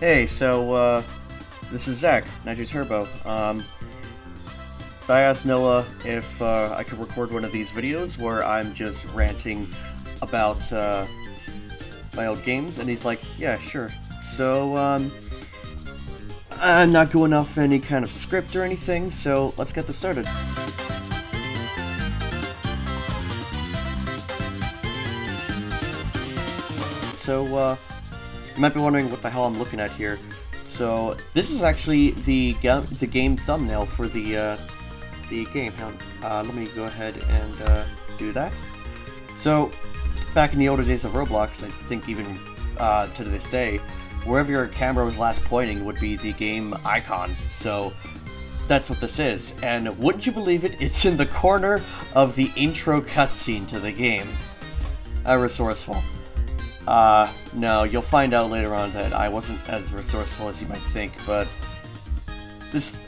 Hey, this is Zack, Nitro Turbo. I asked Noah if I could record one of these videos where I'm just ranting about my old games, and he's like, yeah, sure. So, I'm not going off any kind of script or anything, so let's get this started. So, you might be wondering what the hell I'm looking at here. So, this is actually the game thumbnail for the game. Let me go ahead and do that. So, back in the older days of Roblox, I think even to this day, wherever your camera was last pointing would be the game icon. So, that's what this is. And wouldn't you believe it, it's in the corner of the intro cutscene to the game. Resourceful. No, you'll find out later on that I wasn't as resourceful as you might think, but this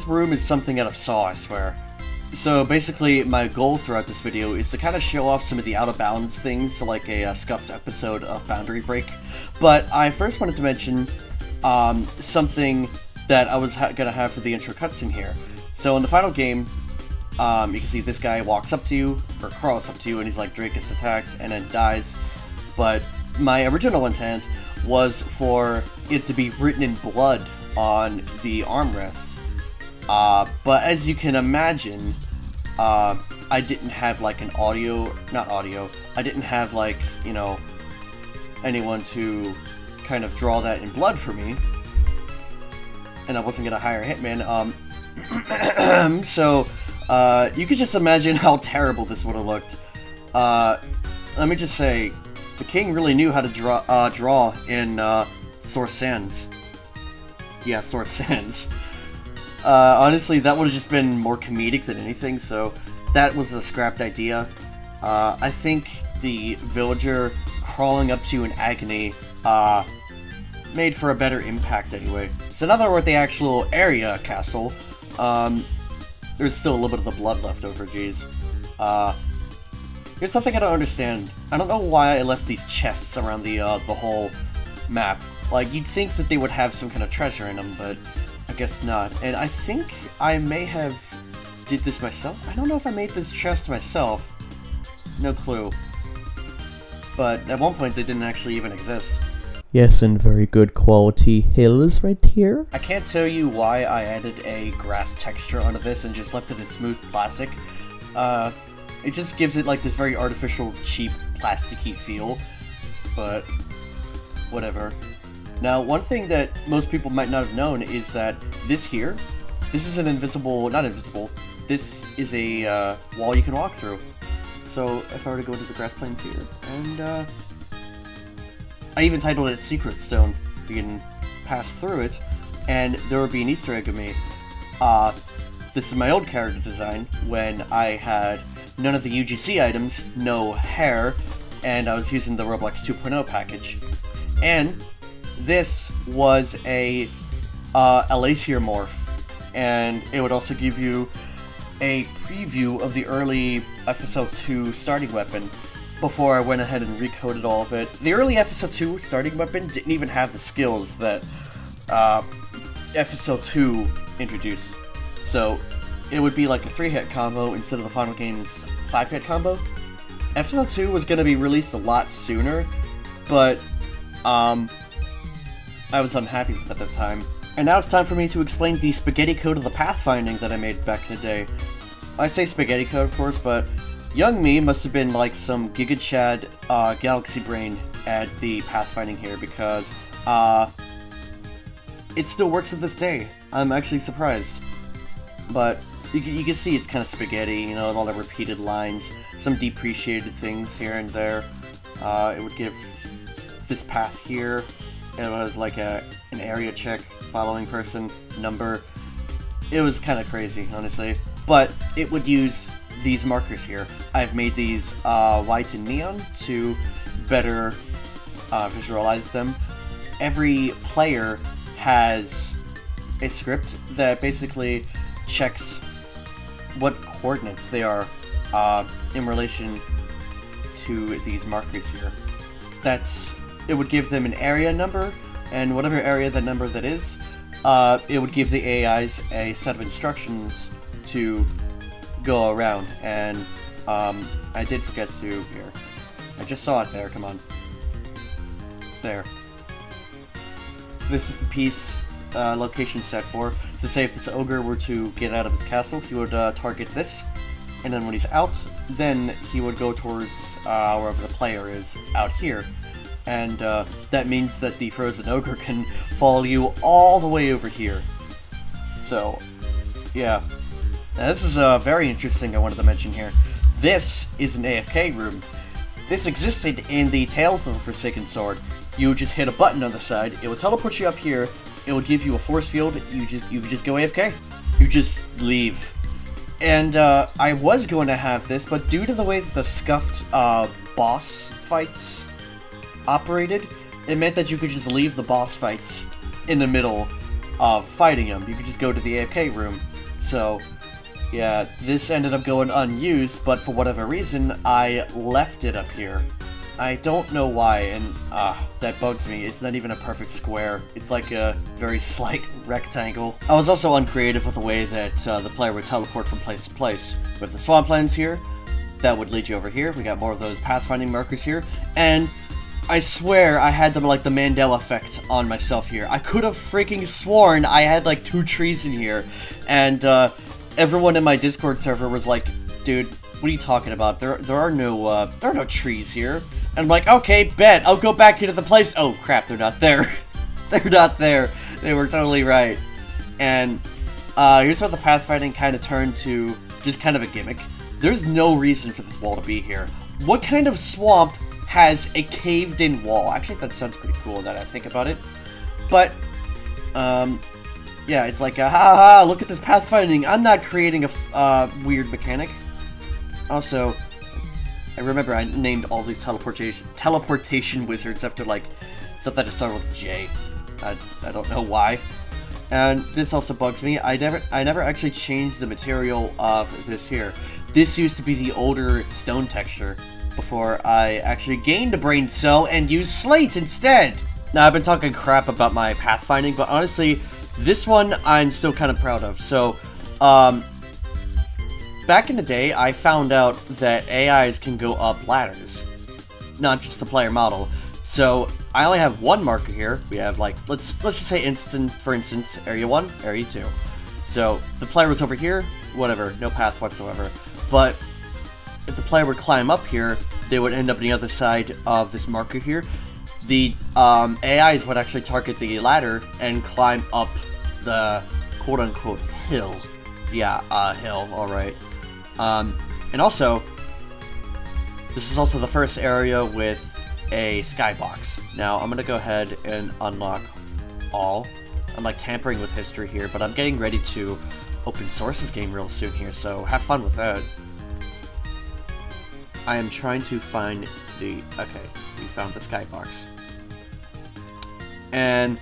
room is something out of Saw, I swear. So basically, my goal throughout this video is to kind of show off some of the out-of-bounds things, like a scuffed episode of Boundary Break. But I first wanted to mention something that I was gonna have for the intro cutscene here. So in the final game, you can see this guy walks up to you, or crawls up to you, and he's like, Drake gets attacked, and then dies. But my original intent was for it to be written in blood on the armrest. But as you can imagine, I didn't have like an I didn't have like, you know, anyone to kind of draw that in blood for me. And I wasn't gonna hire a hitman, so, you could just imagine how terrible this would have looked. Let me just say, the king really knew how to draw in, Source Sans. Yeah, Source Sans. Honestly, that would have just been more comedic than anything, so that was a scrapped idea. I think the villager crawling up to you in agony, made for a better impact anyway. So now that we're at the actual area castle, there's still a little bit of the blood left over, geez. Here's something I don't understand. I don't know why I left these chests around the whole map. Like, you'd think that they would have some kind of treasure in them, but I guess not. And I think I may have did this myself. I don't know if I made this chest myself. No clue. But at one point they didn't actually even exist. Yes, and very good quality hills right here. I can't tell you why I added a grass texture onto this and just left it as smooth plastic. It just gives it like this very artificial, cheap, plasticky feel, but whatever. Now, one thing that most people might not have known is that this is an this is a wall you can walk through. So if I were to go into the grass plains here, and I even titled it Secret Stone, you can pass through it, and there would be an Easter egg of me. This is my old character design when I had none of the UGC items, no hair, and I was using the Roblox 2.0 package. And this was a Elacier morph, and it would also give you a preview of the early FSL2 starting weapon before I went ahead and recoded all of it. The early FSL2 starting weapon didn't even have the skills that FSL2 introduced. So it would be like a 3-hit combo instead of the final game's 5-hit combo. FSL2 was going to be released a lot sooner, but I was unhappy with it at the time. And now it's time for me to explain the spaghetti code of the pathfinding that I made back in the day. I say spaghetti code, of course, but young me must have been like some Giga Chad galaxy brain at the pathfinding here, because it still works to this day. I'm actually surprised. But you can see it's kind of spaghetti, you know, all the repeated lines, some depreciated things here and there. It would give this path here, it was like an area check, following person, number. It was kind of crazy, honestly. But it would use these markers here. I've made these white and neon to better visualize them. Every player has a script that basically checks what coordinates they are in relation to these markers here. It would give them an area number, and whatever area that number that is, it would give the AIs a set of instructions to go around, and I did forget to here. I just saw it there, come on. There. This is the piece location set for, to say if this ogre were to get out of his castle, he would target this, and then when he's out, then he would go towards wherever the player is, out here. And that means that the frozen ogre can follow you all the way over here. So, yeah. Now, this is very interesting I wanted to mention here. This is an AFK room. This existed in the Tales of the Forsaken Sword. You would just hit a button on the side, it would teleport you up here, it would give you a force field, you could just go AFK. You just leave. And I was going to have this, but due to the way that the scuffed boss fights operated, it meant that you could just leave the boss fights in the middle of fighting them. You could just go to the AFK room. So, yeah, this ended up going unused, but for whatever reason, I left it up here. I don't know why, and that bugs me. It's not even a perfect square. It's like a very slight rectangle. I was also uncreative with the way that the player would teleport from place to place. With the swamplands here, that would lead you over here. We got more of those pathfinding markers here, and I swear I had like the Mandela effect on myself here. I could have freaking sworn I had like 2 trees in here, and everyone in my Discord server was like, "Dude, what are you talking about? There are no trees here." And I'm like, "Okay, bet. I'll go back into the place." Oh crap, they're not there. They're not there. They were totally right. And here's where the pathfinding kind of turned to just kind of a gimmick. There's no reason for this wall to be here. What kind of swamp has a caved-in wall? Actually, that sounds pretty cool now that I think about it. But, yeah, it's like, ha, look at this pathfinding. I'm not creating a weird mechanic. Also, I remember I named all these teleportation wizards after, like, stuff that started with J. I don't know why. And this also bugs me. I never actually changed the material of this here. This used to be the older stone texture before I actually gained a brain cell and used slate instead. Now, I've been talking crap about my pathfinding, but honestly, this one I'm still kind of proud of. So, back in the day, I found out that AIs can go up ladders, not just the player model. So, I only have one marker here. We have, like, let's just say for instance, Area 1, Area 2. So, the player was over here, whatever, no path whatsoever. But if the player would climb up here, they would end up on the other side of this marker here. The AIs would actually target the ladder and climb up the quote-unquote hill. Yeah, hill, alright. And also, this is also the first area with a skybox. Now, I'm gonna go ahead and unlock all. I'm like tampering with history here, but I'm getting ready to open source this game real soon here, so have fun with that. I am trying to find the... Okay, we found the skybox. And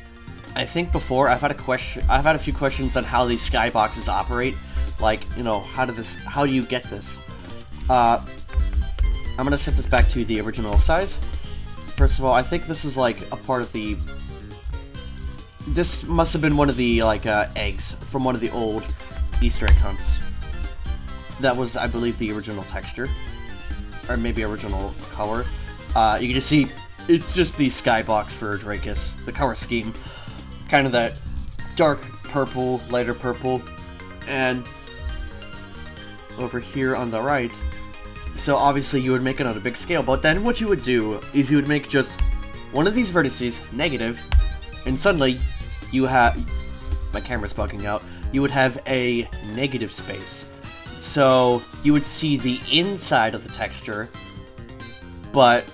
I think before I've had a few questions on how these skyboxes operate. Like, you know, how do you get this? I'm gonna set this back to the original size. First of all, I think this is like a part of the... This must have been one of the, like, eggs from one of the old Easter egg hunts. That was, I believe, the original texture. Or maybe original color. You can just see, it's just the skybox for Dracus. The color scheme. Kind of that dark purple, lighter purple. And over here on the right, so obviously you would make it on a big scale, but then what you would do is you would make just one of these vertices negative, and suddenly you have, my camera's bugging out, you would have a negative space. So you would see the inside of the texture, but,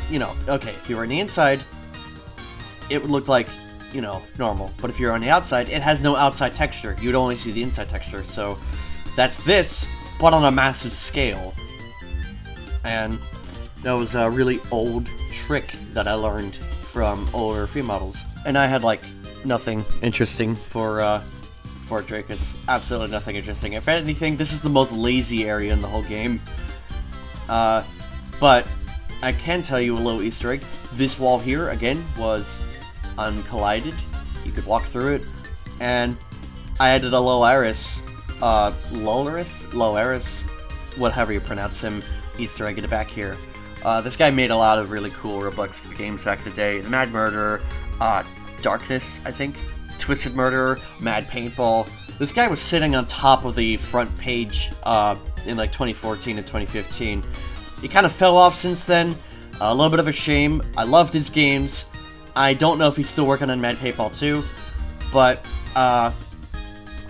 you know, okay, if you were on the inside, it would look like, you know, normal. But if you're on the outside, it has no outside texture. You'd only see the inside texture. So that's this, but on a massive scale. And that was a really old trick that I learned from older free models. And I had, like, nothing interesting for Dracus. Absolutely nothing interesting. If anything, this is the most lazy area in the whole game. But I can tell you a little Easter egg. This wall here, again, was uncollided. You could walk through it, and I added a Loaris, whatever you pronounce him, Easter egg in the back here. This guy made a lot of really cool Roblox games back in the day. The Mad Murderer, Darkness, I think, Twisted Murderer, Mad Paintball. This guy was sitting on top of the front page in like 2014 and 2015. He kind of fell off since then. A little bit of a shame. I loved his games. I don't know if he's still working on Mad Paintball 2, but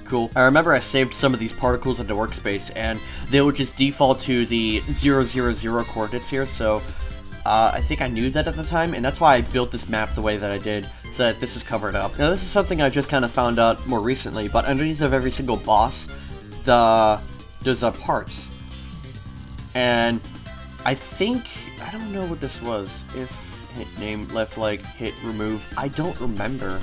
cool. I remember I saved some of these particles into workspace, and they would just default to the 000 coordinates here, so I think I knew that at the time, and that's why I built this map the way that I did, so that this is covered up. Now, this is something I just kind of found out more recently, but underneath of every single boss, there's a part. And I think, I don't know what this was. If hit name, left leg, hit remove, I don't remember.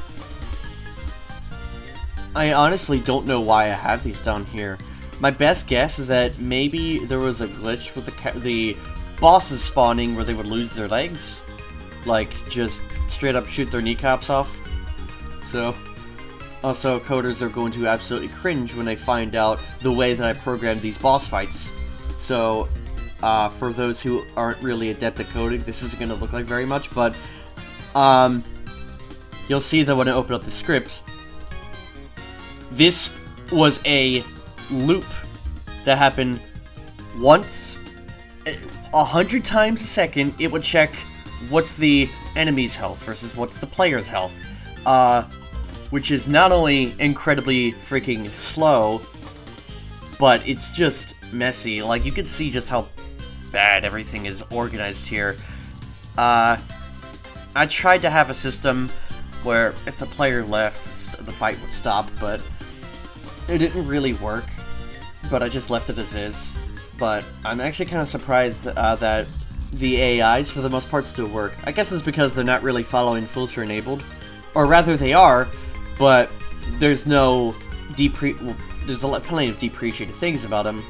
I honestly don't know why I have these down here. My best guess is that maybe there was a glitch with the bosses spawning where they would lose their legs. Like, just straight up shoot their kneecaps off. So, also, coders are going to absolutely cringe when they find out the way that I programmed these boss fights. So, for those who aren't really adept at coding, this isn't going to look like very much, but, you'll see that when I open up the script, this was a loop that happened once, 100 times a second. It would check what's the enemy's health versus what's the player's health, which is not only incredibly freaking slow, but it's just messy. Like, you can see just how bad everything is organized here. I tried to have a system where if the player left, the fight would stop, but it didn't really work, but I just left it as is. But I'm actually kind of surprised that the AIs, for the most part, still work. I guess it's because they're not really following filter enabled. Or rather, they are, but there's no there's plenty of depreciated things about them,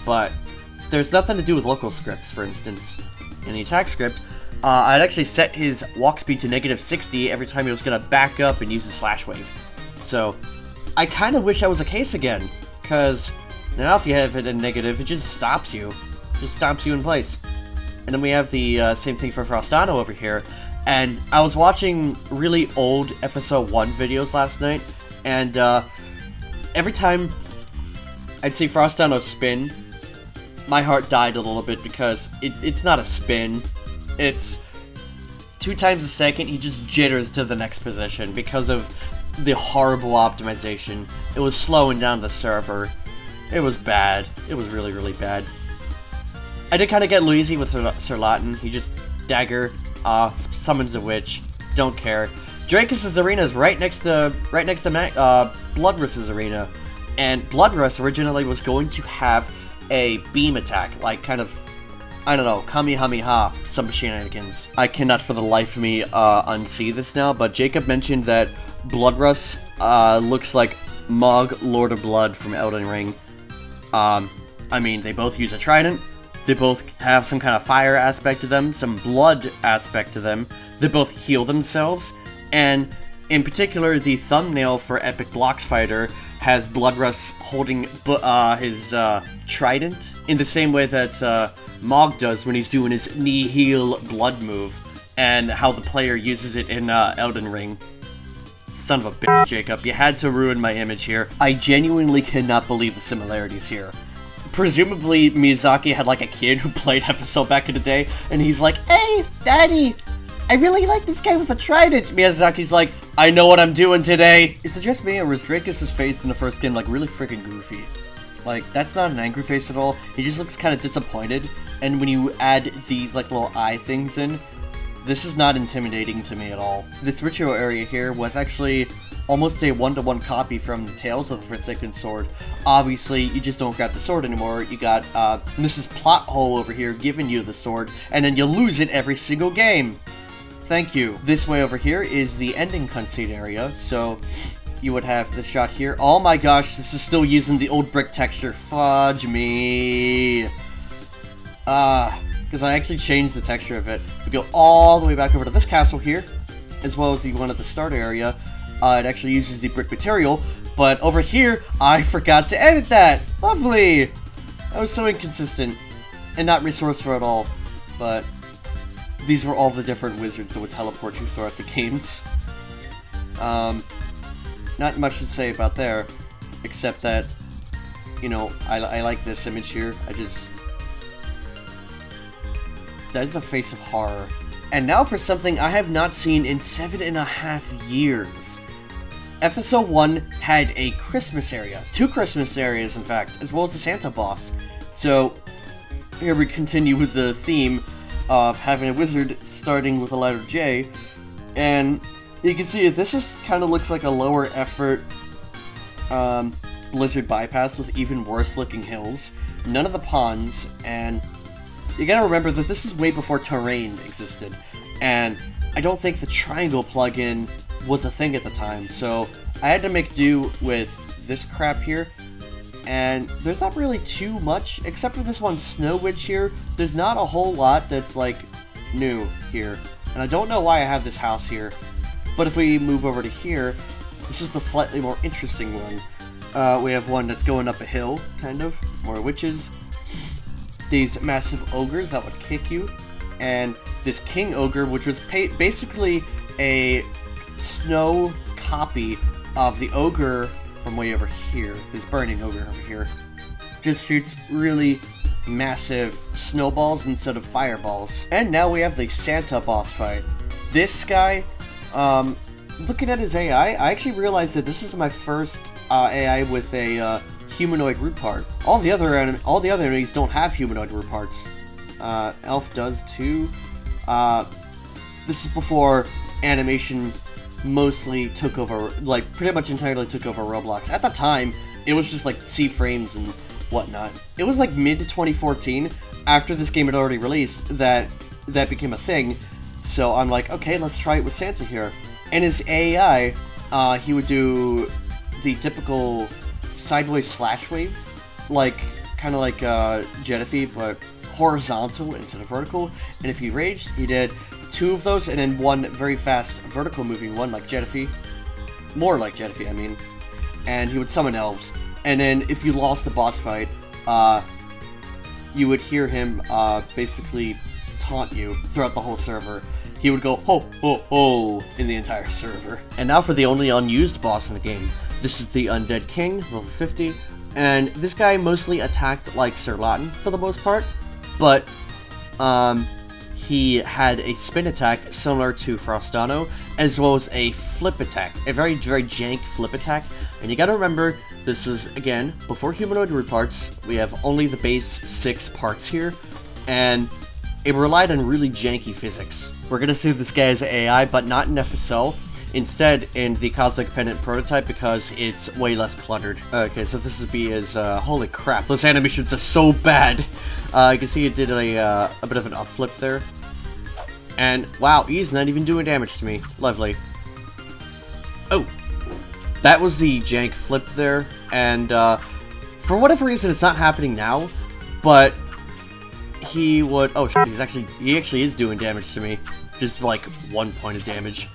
but there's nothing to do with local scripts, for instance. In the attack script, I'd actually set his walk speed to -60 every time he was going to back up and use the slash wave. So, I kind of wish that was the case again, because now if you have it in negative, it just stops you. It just stops you in place. And then we have the same thing for Frostano over here. And I was watching really old FSO 1 videos last night, and every time I'd see Frostano spin, my heart died a little bit, because it's not a spin. It's 2 times a second, he just jitters to the next position because of the horrible optimization. It was slowing down the server. It was bad. It was really, really bad. I did kind of get lazy with Sir Latin. He just dagger, summons a witch. Don't care. Dracus' arena is right next to Bloodrust's arena, and Bloodrust originally was going to have a beam attack, like kind of, I don't know, Kamehameha, some shenanigans. I cannot for the life of me unsee this now, but Jacob mentioned that Bloodrust looks like Mog, Lord of Blood from Elden Ring. I mean, they both use a trident, they both have some kind of fire aspect to them, some blood aspect to them, they both heal themselves, and in particular, the thumbnail for Epic Blocks Fighter has Bloodrust holding his trident in the same way that Mog does when he's doing his knee-heel blood move, and how the player uses it in Elden Ring. Son of a bitch, Jacob, you had to ruin my image here. I genuinely cannot believe the similarities here. Presumably, Miyazaki had like a kid who played FSL back in the day, and he's like, "Hey, Daddy, I really like this guy with a trident." Miyazaki's like, "I know what I'm doing today." Is it just me, or was Dracus' face in the first game like really freaking goofy? Like, that's not an angry face at all. He just looks kind of disappointed, and when you add these like little eye things in, this is not intimidating to me at all. This ritual area here was actually almost a one-to-one copy from the Tales of the Forsaken Sword. Obviously, you just don't got the sword anymore. You got Mrs. Plothole over here giving you the sword, and then you lose it every single game. Thank you. This way over here is the ending cutscene area, so you would have the shot here. Oh my gosh, this is still using the old brick texture. Fudge me. Because I actually changed the texture of it. If we go all the way back over to this castle here, as well as the one at the start area, it actually uses the brick material, but over here, I forgot to edit that! Lovely! That was so inconsistent, and not resourceful at all, but these were all the different wizards that would teleport you throughout the games. Not much to say about there, except that, you know, I like this image here. That is a face of horror. And now for something I have not seen in 7.5 years. FSO 1 had a Christmas area. 2 Christmas areas, in fact, as well as the Santa boss. So, here we continue with the theme of having a wizard starting with a letter J. And you can see this kind of looks like a lower effort blizzard bypass with even worse looking hills. None of the ponds, and you gotta remember that this is way before terrain existed. And I don't think the triangle plugin was a thing at the time, so I had to make do with this crap here. And there's not really too much, except for this one snow witch here. There's not a whole lot that's like new here. And I don't know why I have this house here. But if we move over to here, this is the slightly more interesting one. We have one that's going up a hill, kind of. More witches. These massive ogres that would kick you. And this king ogre, which was basically a snow copy of the ogre from way over here. This burning ogre over here. Just shoots really massive snowballs instead of fireballs. And now we have the Santa boss fight. This guy, looking at his AI, I actually realized that this is my first AI with a humanoid root part. All the other enemies don't have humanoid root parts. Elf does too. This is before animation mostly took over, like pretty much entirely took over Roblox. At the time, it was just like C-frames and whatnot. It was like mid-2014, after this game had already released, that became a thing. So I'm like, okay, let's try it with Santa here. And his AI, he would do the typical sideways slash wave, like kind of like Jettify, but horizontal instead of vertical. And if he raged, he did 2 of those, and then 1 very fast vertical moving one, like Jettify. More like Jettify, I mean. And he would summon elves. And then if you lost the boss fight, you would hear him basically taunt you throughout the whole server. He would go ho ho ho in the entire server. And now for the only unused boss in the game. This is the Undead King, level 50. And this guy mostly attacked like Sir Latin for the most part. But he had a spin attack similar to Frostano, as well as a flip attack. A very, very jank flip attack. And you gotta remember, this is, again, before humanoid root parts. We have only the base 6 parts here. And it relied on really janky physics. We're gonna see this guy as AI, but not in FSL. Instead, in the Cosmic Pendant prototype, because it's way less cluttered. Okay, so this is B is, holy crap, those animations are so bad. You can see it did a bit of an upflip there. And, wow, he's not even doing damage to me. Lovely. Oh! That was the jank flip there, and, for whatever reason, it's not happening now, but he would, oh shit, he actually is doing damage to me. Just, like, 1 point of damage.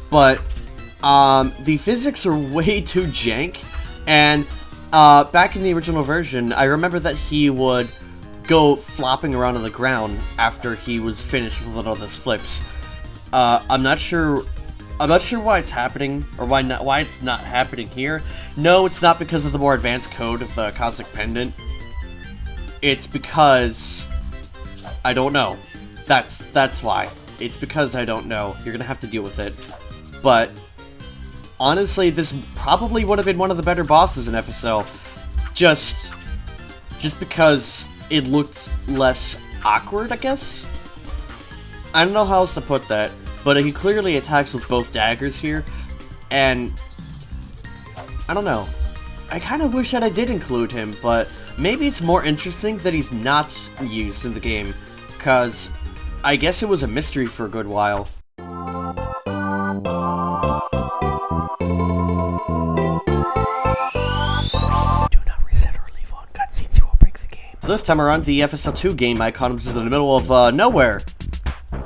But, the physics are way too jank, and, back in the original version, I remember that he would go flopping around on the ground after he was finished with all those flips. I'm not sure why it's happening, or why it's not happening here. No, it's not because of the more advanced code of the Cosmic Pendant. It's because I don't know. That's why. It's because I don't know. You're gonna have to deal with it. But honestly, this probably would have been one of the better bosses in FSL. Just because it looked less awkward, I guess? I don't know how else to put that, but he clearly attacks with both daggers here, and I don't know. I kind of wish that I did include him, but maybe it's more interesting that he's not used in the game, because I guess it was a mystery for a good while. So this time around, the FSL 2 game icon was in the middle of nowhere.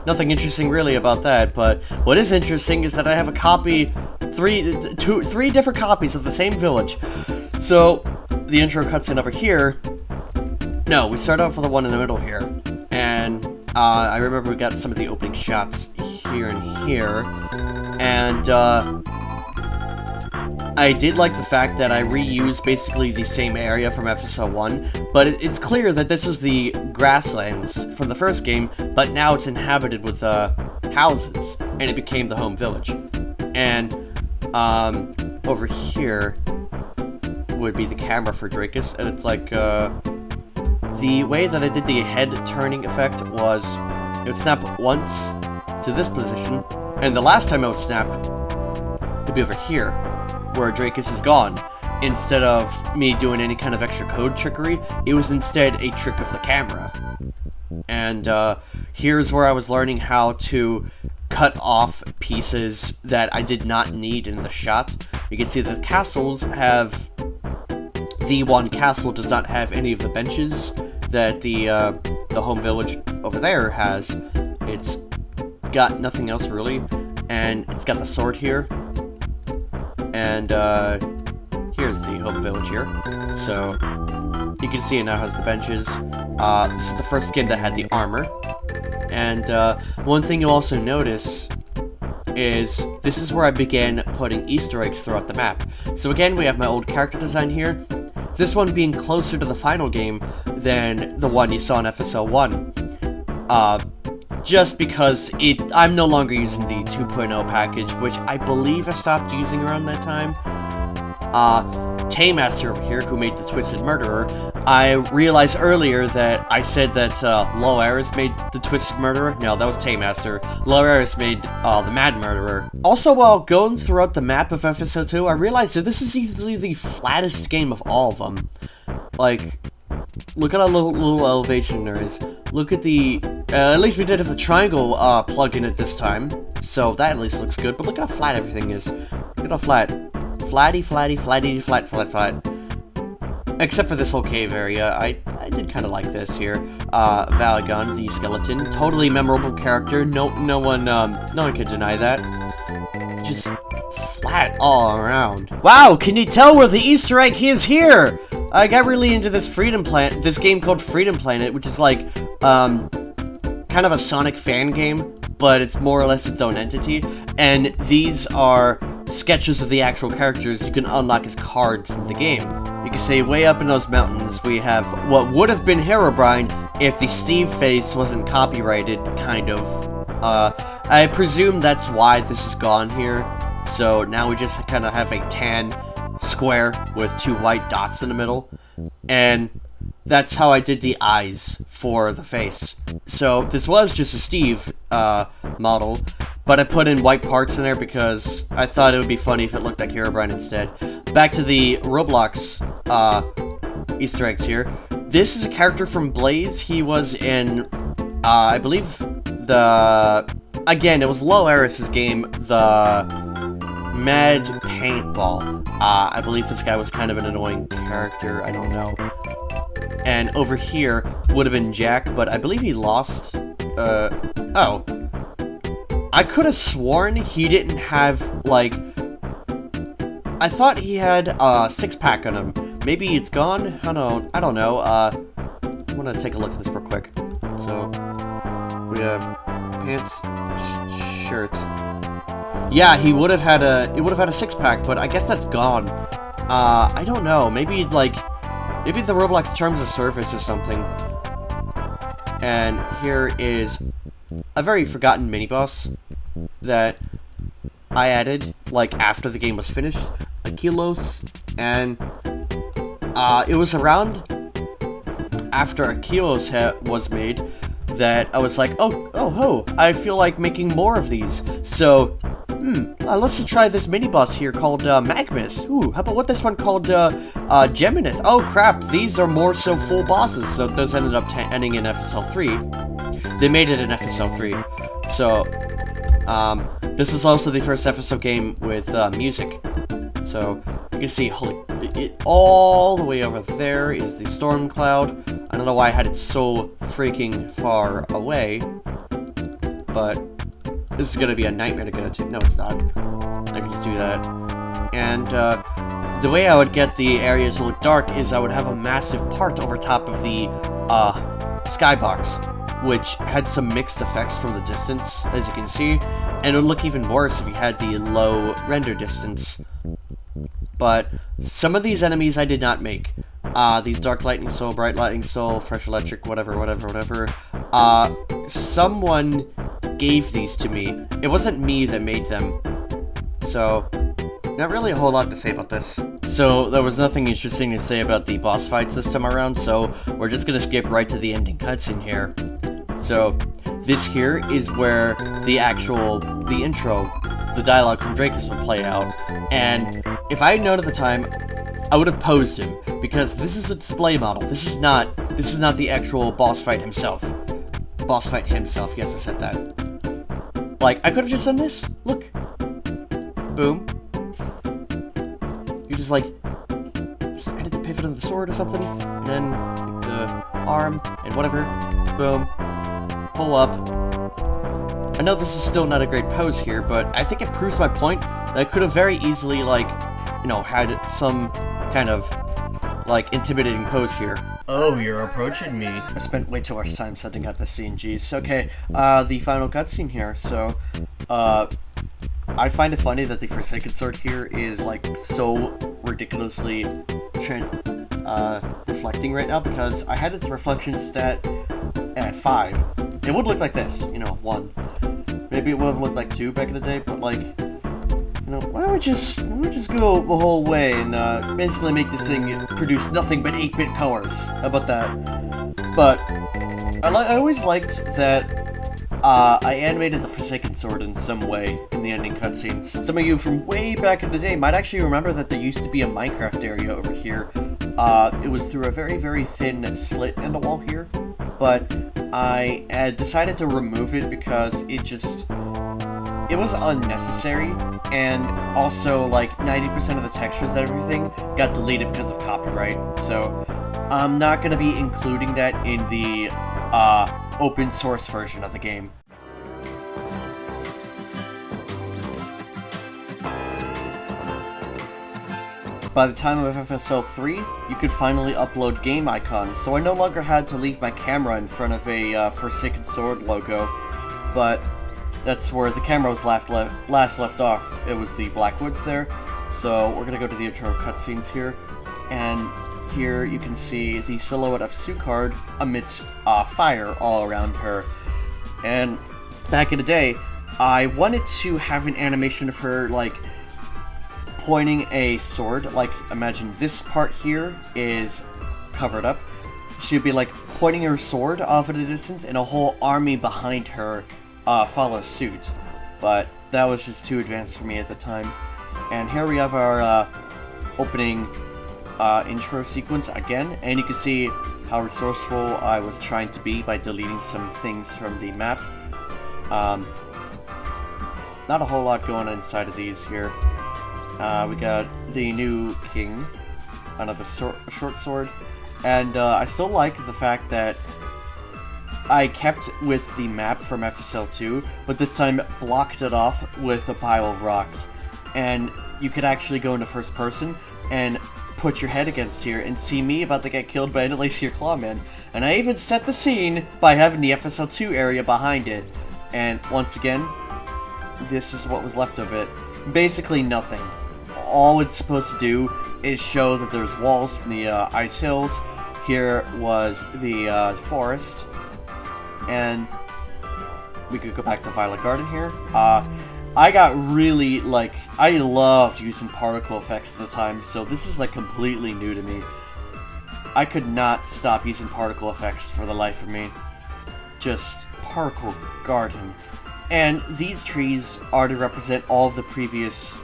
nothing interesting really about that, but what is interesting is that I have a copy, three different copies of the same village. So, the intro cutscene over here. No, we start off with the one in the middle here. And, I remember we got some of the opening shots here and here. And, I did like the fact that I reused basically the same area from episode 1, but it's clear that this is the grasslands from the first game, but now it's inhabited with houses, and it became the home village. And over here would be the camera for Dracus, and it's like the way that I did the head turning effect was it would snap once to this position, and the last time it would snap it'd be over here, where Dracus is gone. Instead of me doing any kind of extra code trickery, it was instead a trick of the camera. And here's where I was learning how to cut off pieces that I did not need in the shot. You can see that the castles have... The one castle does not have any of the benches that the home village over there has. It's got nothing else really, and it's got the sword here. And, here's the home village here. So, you can see it now has the benches. This is the first game that had the armor. And, one thing you'll also notice is this is where I began putting Easter eggs throughout the map. So again, we have my old character design here. This one being closer to the final game than the one you saw in episode 1. Just because I'm no longer using the 2.0 package, which I believe I stopped using around that time. Taymaster over here, who made the Twisted Murderer, I realized earlier that I said that Loaris made the Twisted Murderer. No, that was Taymaster. Loaris made the Mad Murderer. Also, while going throughout the map of episode 2, I realized that this is easily the flattest game of all of them. Like, look at how little elevation there is. Look at the... at least we did have the triangle plug in it this time. So that at least looks good. But look at how flat everything is. Look at how flat. Flatty, flatty, flatty, flat, flat, flat. Except for this whole cave area. I did kind of like this here. Valagon, the skeleton. Totally memorable character. No one can deny that. Just flat all around. Wow, can you tell where the Easter egg is here? I got really into this this game called Freedom Planet, which is like, kind of a Sonic fan game, but it's more or less its own entity, and these are sketches of the actual characters you can unlock as cards in the game. You can see way up in those mountains, we have what would have been Herobrine if the Steve face wasn't copyrighted, kind of. I presume that's why this is gone here, so now we just kind of have a tan square with 2 white dots in the middle, and that's how I did the eyes for the face. So this was just a Steve model, but I put in white parts in there because I thought it would be funny if it looked like Herobrine instead. Back to the Roblox Easter eggs here. This is a character from Blaze. He was in, I believe, again, it was Loaris' game, the Mad Paintball. I believe this guy was kind of an annoying character, I don't know. And over here would have been Jack, but I believe he lost, oh. I could have sworn he didn't have, like, I thought he had a 6-pack on him. Maybe it's gone? I don't know. I want to take a look at this real quick. So, we have pants, shirts. Yeah, he would have had a 6-pack, but I guess that's gone. I don't know. Maybe the Roblox terms of service or something. And here is a very forgotten mini-boss that I added, like, after the game was finished. Aquilos. And, it was around after Aquilos was made that I was like, oh, I feel like making more of these. So, let's try this mini-boss here called, Magmus. Ooh, how about this one called, Geminith? Oh, crap, these are more so full bosses, so those ended up ending in FSL3. They made it in FSL3. So, this is also the first FSL game with, music. So, you can see, all the way over there is the storm cloud. I don't know why I had it so freaking far away. but this is gonna be a nightmare to get into. No, it's not. I can just do that. And the way I would get the area to look dark is I would have a massive part over top of the skybox, which had some mixed effects from the distance, as you can see, and it would look even worse if you had the low render distance. But some of these enemies I did not make. These Dark Lightning Soul, Bright Lightning Soul, Fresh Electric, whatever. Someone gave these to me. It wasn't me that made them. So, not really a whole lot to say about this. So, there was nothing interesting to say about the boss fights this time around, so we're just gonna skip right to the ending cutscene here. So, this here is where the intro, the dialogue from Drakus would play out. And if I had known at the time, I would have posed him, because this is a display model. This is not the actual boss fight himself. Boss fight himself, yes, I said that. Like, I could have just done this. Look. Boom. You just edit the pivot of the sword or something, and then like, the arm, and whatever. Boom. Pull up. I know this is still not a great pose here, but I think it proves my point that I could have very easily, had some kind of, intimidating pose here. Oh, you're approaching me. I spent way too much time setting up the scene, geez. Okay, the final cutscene here, so, I find it funny that the Forsaken Sword here is, so ridiculously reflecting right now, because I had its reflection stat at 5. It would look like this, 1. Maybe it would have looked like 2 back in the day, but, why don't we just go the whole way and, basically make this thing produce nothing but 8-bit colors? How about that? But, I always liked that, I animated the Forsaken Sword in some way in the ending cutscenes. Some of you from way back in the day might actually remember that there used to be a Minecraft area over here. It was through a very, very thin slit in the wall here, but I had decided to remove it because it was unnecessary, and also, 90% of the textures and everything got deleted because of copyright, so I'm not going to be including that in the, open source version of the game. By the time of FSL 3, you could finally upload game icons, so I no longer had to leave my camera in front of a Forsaken Sword logo, but that's where the camera was last left off. It was the Blackwoods there, so we're gonna go to the intro cutscenes here, and here you can see the silhouette of Sucard amidst fire all around her. And back in the day, I wanted to have an animation of her, pointing a sword. Imagine this part here is covered up. She'd be, pointing her sword off at a distance, and a whole army behind her follows suit. But that was just too advanced for me at the time. And here we have our opening intro sequence again, and you can see how resourceful I was trying to be by deleting some things from the map. Not a whole lot going on inside of these here. We got the new king, another short sword, and I still like the fact that I kept with the map from FSL 2, but this time blocked it off with a pile of rocks. And you could actually go into first person and put your head against here and see me about to get killed by an Elacier Clawman. And I even set the scene by having the FSL 2 area behind it. And once again, this is what was left of it. Basically nothing. All it's supposed to do is show that there's walls from the ice hills. Here was the forest. And we could go back to Violet Garden here. I got really, I loved using particle effects at the time, so this is, completely new to me. I could not stop using particle effects for the life of me. Just particle garden. And these trees are to represent all of the previous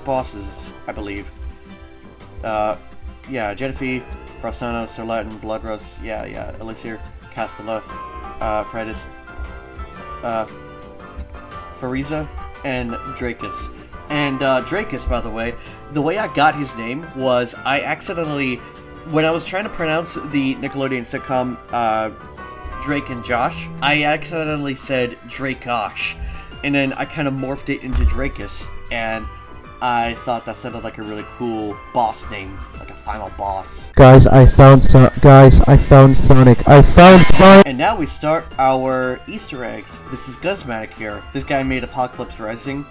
bosses, I believe. Yeah, Jennifer, Frostano, Sarlatin, Bloodrust, yeah, Elacier, Castella, Fredis, Fariza, and Drakus. And Drakus, by the way I got his name was I accidentally, when I was trying to pronounce the Nickelodeon sitcom Drake and Josh. I accidentally said Drakeosh, and then I kind of morphed it into Drakus, and I thought that sounded like a really cool boss name, like a final boss. Guys, I found Sonic. I found Sonic! And now we start our Easter eggs. This is Guzmatic here. This guy made Apocalypse Rising.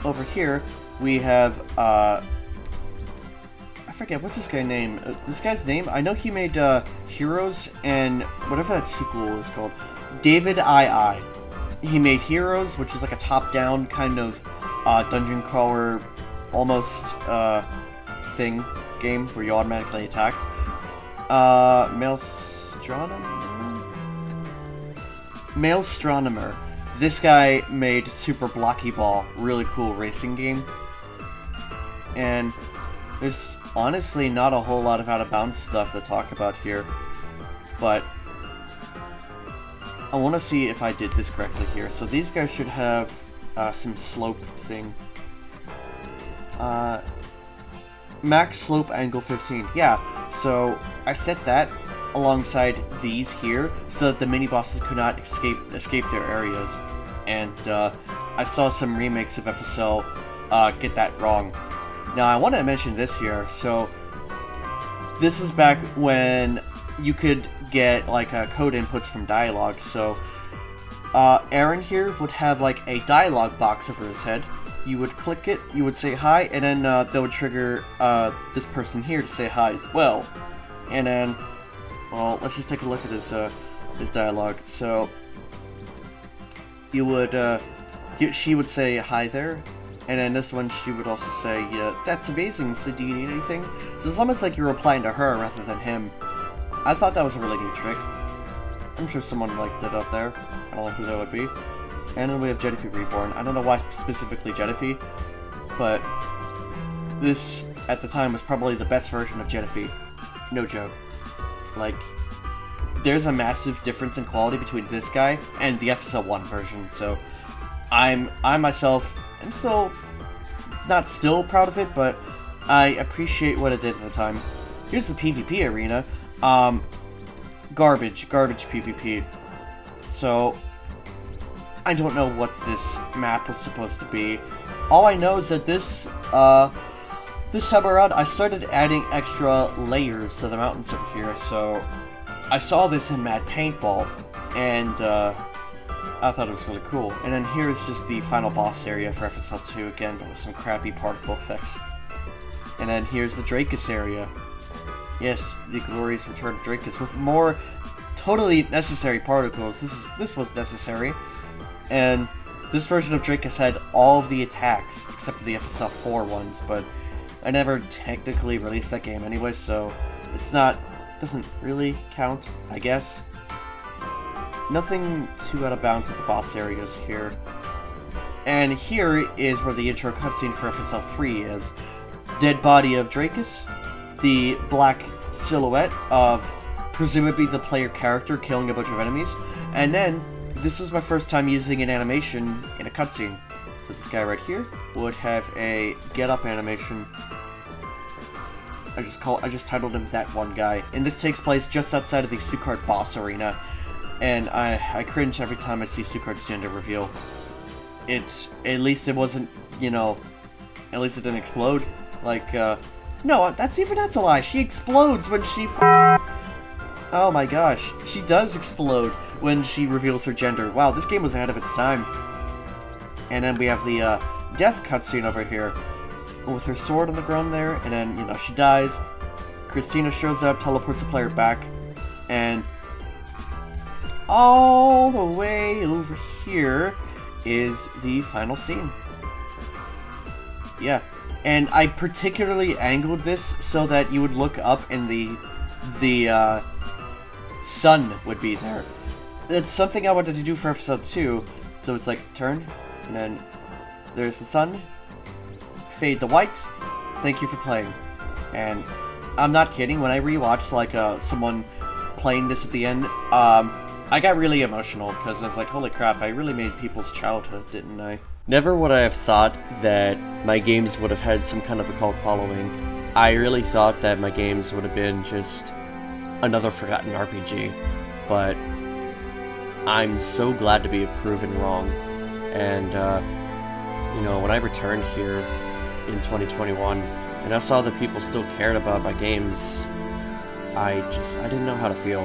Over here, we have, I forget, what's this guy's name? This guy's name? I know he made, Heroes and whatever that sequel is called. David II. He made Heroes, which is like a top-down kind of, dungeon crawler, almost, thing, game, where you automatically attacked. Maelstrondomer. This guy made Super Blocky Ball, really cool racing game. And there's honestly not a whole lot of out-of-bounds stuff to talk about here, but I want to see if I did this correctly here. So these guys should have some slope thing. Max slope angle 15. Yeah, so I set that alongside these here so that the mini bosses could not escape their areas. And I saw some remakes of FSL get that wrong. Now I want to mention this here. So this is back when you could get like code inputs from dialogue. So Aaron here would have like a dialogue box over his head. You would click it, you would say hi, and then that would trigger this person here to say hi as well. And then, well, let's just take a look at his dialogue. So you would she would say hi there, and then this one she would also say, yeah, that's amazing, so do you need anything? So it's almost like you're replying to her rather than him. I thought that was a really neat trick. I'm sure someone liked it out there. I don't know who that would be. And then we have Jettify Reborn. I don't know why specifically Jettify, but this, at the time, was probably the best version of Jettify. No joke. Like, there's a massive difference in quality between this guy and the FSL 1 version, so I myself am not still proud of it, but I appreciate what it did at the time. Here's the PvP arena. Garbage PvP. So I don't know what this map was supposed to be. All I know is that this time around, I started adding extra layers to the mountains over here, so I saw this in Mad Paintball, and I thought it was really cool. And then here's just the final boss area for FSL 2 again, but with some crappy particle effects. And then here's the Drakus area. Yes, the glorious return of Drakus with more totally necessary particles. This was necessary. And this version of Drakus had all of the attacks, except for the FSL 4 ones, but I never technically released that game anyway, so doesn't really count, I guess. Nothing too out of bounds at the boss areas here. And here is where the intro cutscene for FSL 3 is. Dead body of Drakus, the black silhouette of presumably the player character killing a bunch of enemies, and then this is my first time using an animation in a cutscene. So this guy right here would have a get up animation. I just titled him That One Guy. And this takes place just outside of the Sukart boss arena. And I cringe every time I see Sukart's gender reveal. At least it wasn't, at least it didn't explode. Like, no, that's a lie. She explodes when she oh my gosh, she does explode when she reveals her gender. Wow, this game was ahead of its time. And then we have the death cutscene over here with her sword on the ground there, and then, she dies. Christina shows up, teleports the player back, and all the way over here is the final scene. Yeah, and I particularly angled this so that you would look up and the sun would be there. It's something I wanted to do for episode 2, so it's like, turn, and then there's the sun, fade to white, thank you for playing. And I'm not kidding, when I rewatched, like, someone playing this at the end, I got really emotional, because I was like, holy crap, I really made people's childhood, didn't I? Never would I have thought that my games would have had some kind of a cult following. I really thought that my games would have been just another forgotten RPG. but I'm so glad to be proven wrong. And, you know, when I returned here in 2021, and I saw that people still cared about my games, I didn't know how to feel.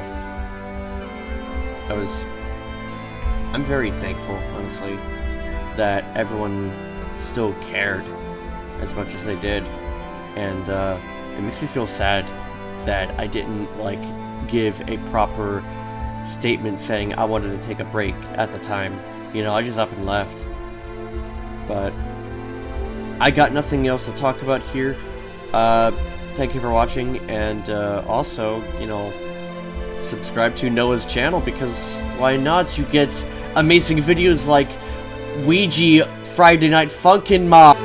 I'm very thankful, honestly, that everyone still cared as much as they did, and it makes me feel sad that I didn't, like, give a proper statement saying I wanted to take a break at the time. You know, I just up and left. But I got nothing else to talk about here. Thank you for watching, and also, you know, subscribe to Noah's channel, because why not? You get amazing videos like Ouija Friday Night Funkin' Mob.